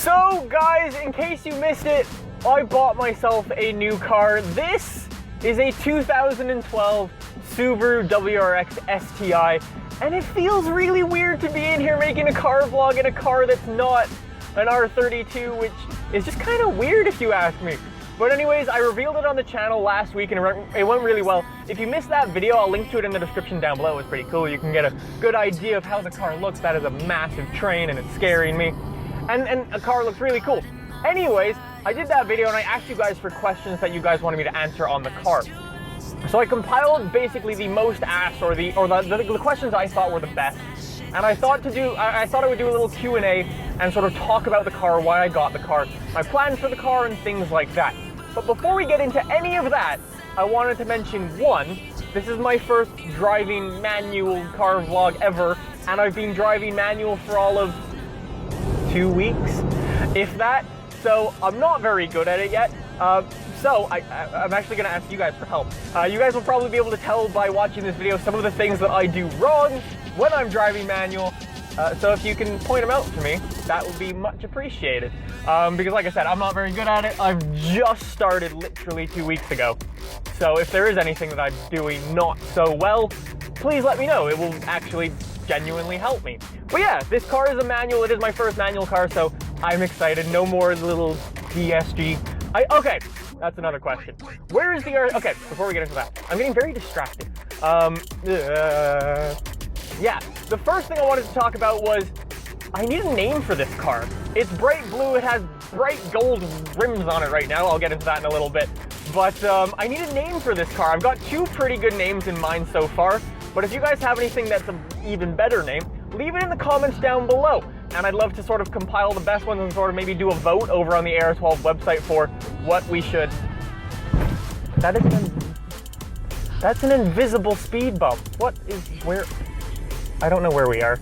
So guys, in case you missed it, I bought myself a new car. This is a 2012 Subaru WRX STI, and it feels really weird to be in here making a car vlog in a car that's not an R32, which is just kind of weird if you ask me. But anyways, I revealed it on the channel last week and it went really well. If you missed that video, I'll link to it in the description down below. It was pretty cool. You can get a good idea of how the car looks. That is a massive train and it's scaring me. And a car looks really cool. Anyways, I did that video and I asked you guys for questions that you guys wanted me to answer on the car. So I compiled basically the most asked or the questions I thought were the best. And I thought I would do a little Q&A and sort of talk about the car, why I got the car, my plans for the car and things like that. But before we get into any of that, I wanted to mention one, this is my first driving manual car vlog ever, and I've been driving manual for all of 2 weeks, if that. So I'm not very good at it yet. So I'm actually going to ask you guys for help. You guys will probably be able to tell by watching this video some of the things that I do wrong when I'm driving manual. So if you can point them out to me, that would be much appreciated. Because like I said, I'm not very good at it. I've just started literally 2 weeks ago. So if there is anything that I'm doing not so well, please let me know. It will actually genuinely help me. But yeah, this car is a manual. It is my first manual car, so I'm excited. No more little DSG. Okay, that's another question. Where is the okay, before we get into that, I'm getting very distracted. Yeah, the first thing I wanted to talk about was I need a name for this car. It's bright blue, it has bright gold rims on it right now. I'll get into that in a little bit. But I need a name for this car. I've got two pretty good names in mind so far, but if you guys have anything that's an even better name, leave it in the comments down below. And I'd love to sort of compile the best ones and sort of maybe do a vote over on the Aero 12 website for what we should... That's an invisible speed bump. What is... where... I don't know where we are.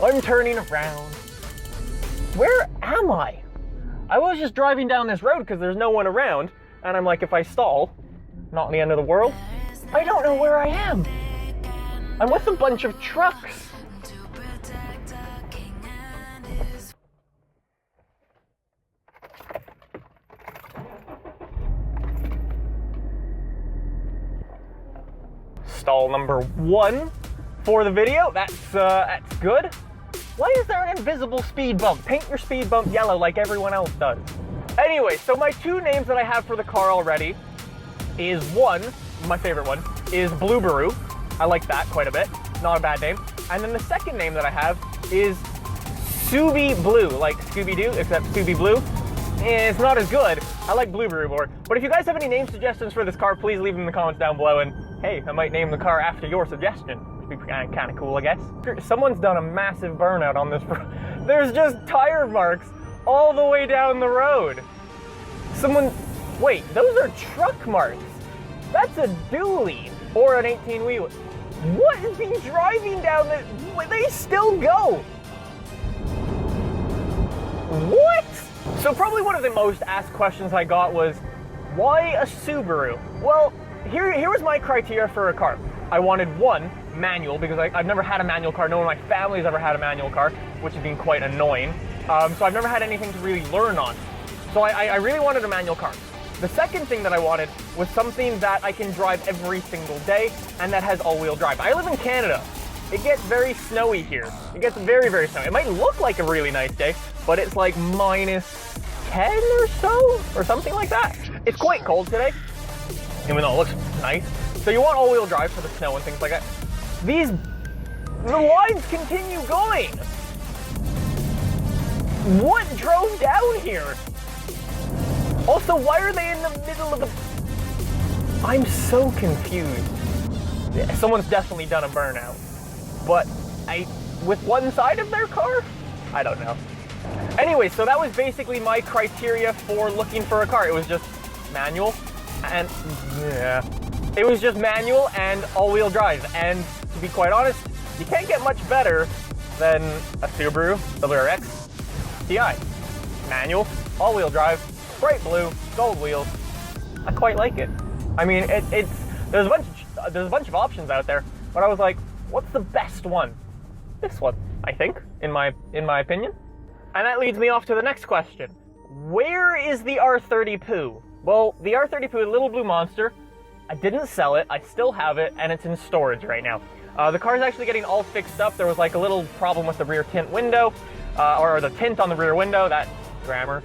I'm turning around. Where am I? I was just driving down this road because there's no one around, and I'm like, if I stall, not the end of the world. I don't know where I am. I'm with a bunch of trucks. Stall number 1 for the video. That's good. Why is there an invisible speed bump? Paint your speed bump yellow like everyone else does. Anyway, so my two names that I have for the car already is one, my favorite one, is Blueberoo. I like that quite a bit. Not a bad name. And then the second name that I have is Scooby Blue, like Scooby-Doo, except Scooby Blue. It's not as good. I like Blueberoo more. But if you guys have any name suggestions for this car, please leave them in the comments down below. And hey, I might name the car after your suggestion. It'd be kind of cool, I guess. Someone's done a massive burnout on this. There's just tire marks all the way down the road. Wait, those are truck marks. That's a dually or an 18-wheeler. What is he driving down the... They still go. What? So probably one of the most asked questions I got was, why a Subaru? Well, here was my criteria for a car. I wanted one, manual, because I've never had a manual car. No one in my family's ever had a manual car, which has been quite annoying. So I've never had anything to really learn on. So I really wanted a manual car. The second thing that I wanted was something that I can drive every single day and that has all-wheel drive. I live in Canada. It gets very snowy here. It gets very, very snowy. It might look like a really nice day, but it's like minus 10 or so, or something like that. It's quite cold today, even though it looks nice. So you want all-wheel drive for the snow and things like that. The lines continue going. What drove down here? Also, why are they in the middle of the... I'm so confused. Someone's definitely done a burnout. But with one side of their car? I don't know. Anyway, so that was basically my criteria for looking for a car. It was just manual and... yeah. It was just manual and all-wheel drive. And to be quite honest, you can't get much better than a Subaru WRX TI. Manual, all-wheel drive, bright blue, gold wheels. I quite like it. I mean, there's a bunch of options out there, but I was like, what's the best one? This one, I think, in my opinion. And that leads me off to the next question. Where is the R32? Well, the R32, Little Blue Monster, I didn't sell it, I still have it, and it's in storage right now. The car's actually getting all fixed up. There was like a little problem with the rear tint window, or the tint on the rear window, that grammar.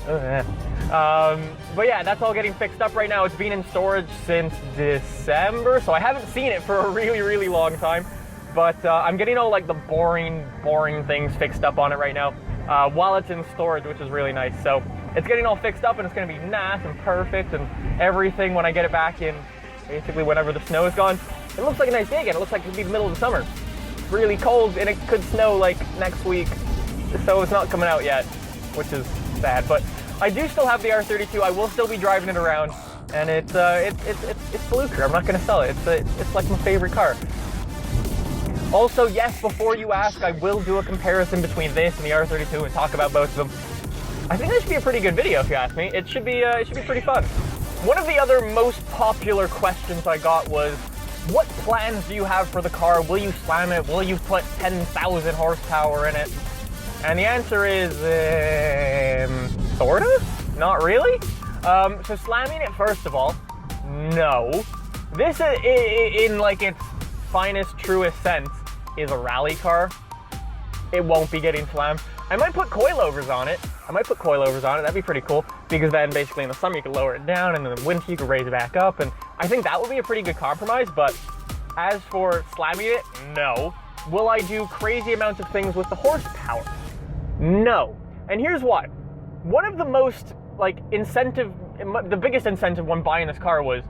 But yeah, that's all getting fixed up right now. It's been in storage since December, so I haven't seen it for a really, really long time. But I'm getting all like the boring things fixed up on it right now, while it's in storage, which is really nice. So it's getting all fixed up and it's gonna be nice and perfect and everything when I get it back in, basically whenever the snow is gone. It looks like a nice day again. It looks like it'll be the middle of the summer. It's really cold and it could snow like next week. So it's not coming out yet, which is sad. But I do still have the R32. I will still be driving it around, and it's Fluker. I'm not gonna sell it. It's like my favorite car. Also, yes, before you ask, I will do a comparison between this and the R32 and talk about both of them. I think that should be a pretty good video, if you ask me. It should be pretty fun. One of the other most popular questions I got was, what plans do you have for the car? Will you slam it? Will you put 10,000 horsepower in it? And the answer is, sorta? Not really? So slamming it, first of all, no. This, in like its finest, truest sense, is a rally car. It won't be getting slammed. I might put coilovers on it. That'd be pretty cool, because then basically in the summer you can lower it down, and in the winter you can raise it back up, and I think that would be a pretty good compromise. But as for slamming it, no. Will I do crazy amounts of things with the horsepower? No. And here's why. One of the most, like, the biggest incentive when buying this car was,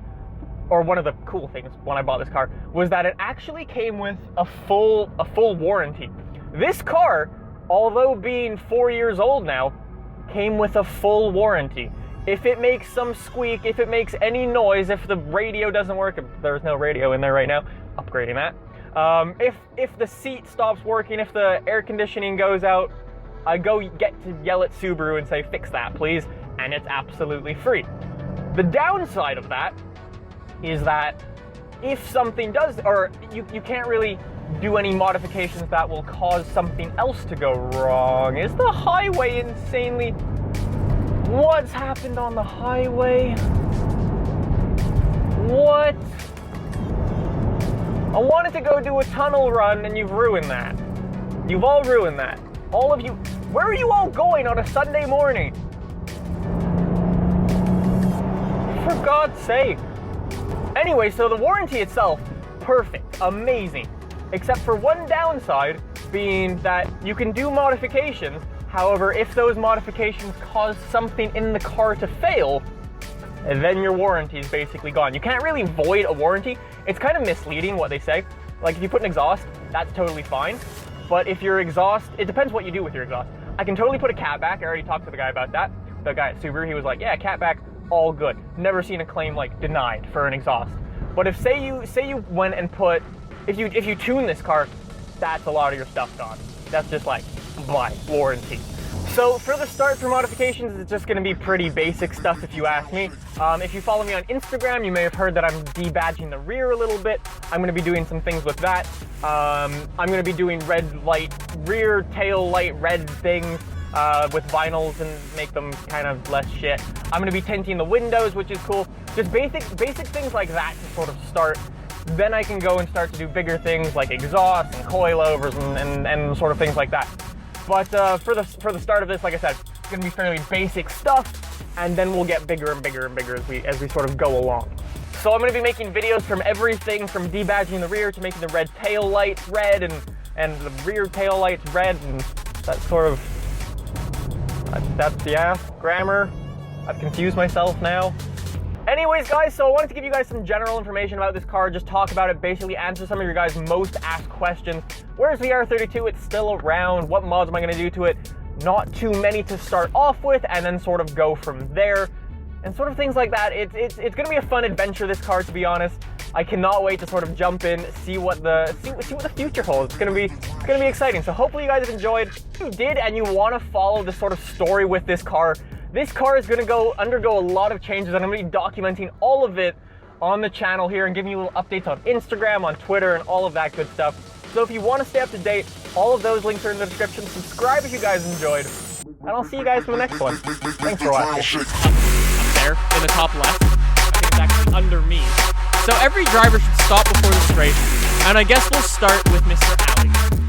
or one of the cool things when I bought this car, was that it actually came with a full warranty. This car, although being 4 years old now, came with a full warranty. If it makes some squeak, if it makes any noise, if the radio doesn't work, there's no radio in there right now, upgrading that. If the seat stops working, if the air conditioning goes out, I get to yell at Subaru and say, fix that please, and it's absolutely free. The downside of that is that if something does, or you can't really do any modifications that will cause something else to go wrong. Is the highway insanely... What's happened on the highway? What? I wanted to go do a tunnel run and you've ruined that. You've all ruined that. All of you. Where are you all going on a Sunday morning? For God's sake. Anyway, so the warranty itself, perfect, amazing. Except for one downside, being that you can do modifications. However, if those modifications cause something in the car to fail, then your warranty is basically gone. You can't really void a warranty. It's kind of misleading what they say. Like if you put an exhaust, that's totally fine. But if your exhaust, it depends what you do with your exhaust. I can totally put a catback. I already talked to the guy about that. The guy at Subaru, he was like, yeah, catback, all good. Never seen a claim like denied for an exhaust. But if say you went and put, if you tune this car, that's a lot of your stuff gone. That's just like my warranty. So for the start for modifications, it's just going to be pretty basic stuff if you ask me. If you follow me on Instagram, you may have heard that I'm debadging the rear a little bit. I'm going to be doing some things with that. I'm going to be doing red light, rear tail light red things with vinyls and make them kind of less shit. I'm going to be tinting the windows, which is cool. Just basic things like that to sort of start. Then I can go and start to do bigger things like exhaust and coilovers and sort of things like that. But for the start of this, like I said, it's going to be fairly basic stuff, and then we'll get bigger and bigger and bigger as we sort of go along. So I'm going to be making videos from everything from debadging the rear to making the red tail lights red and the rear tail lights red, and that sort of, that's yeah, grammar. I've confused myself now. Anyways, guys, so I wanted to give you guys some general information about this car, just talk about it, basically answer some of your guys' most asked questions. Where's the R32? It's still around. What mods am I going to do to it? Not too many to start off with, and then sort of go from there, and sort of things like that. It's going to be a fun adventure, this car, to be honest. I cannot wait to sort of jump in, see what the future holds. It's gonna be exciting. So hopefully you guys have enjoyed. If you did and you want to follow the sort of story with this car is going to undergo a lot of changes, and I'm going to be documenting all of it on the channel here and giving you little updates on Instagram, on Twitter, and all of that good stuff. So if you want to stay up to date, all of those links are in the description. Subscribe if you guys enjoyed, and I'll see you guys for the next one. Thanks for watching. Up there, in the top left. I think it's actually under me. So every driver should stop before the straight, and I guess we'll start with Mr. Alley.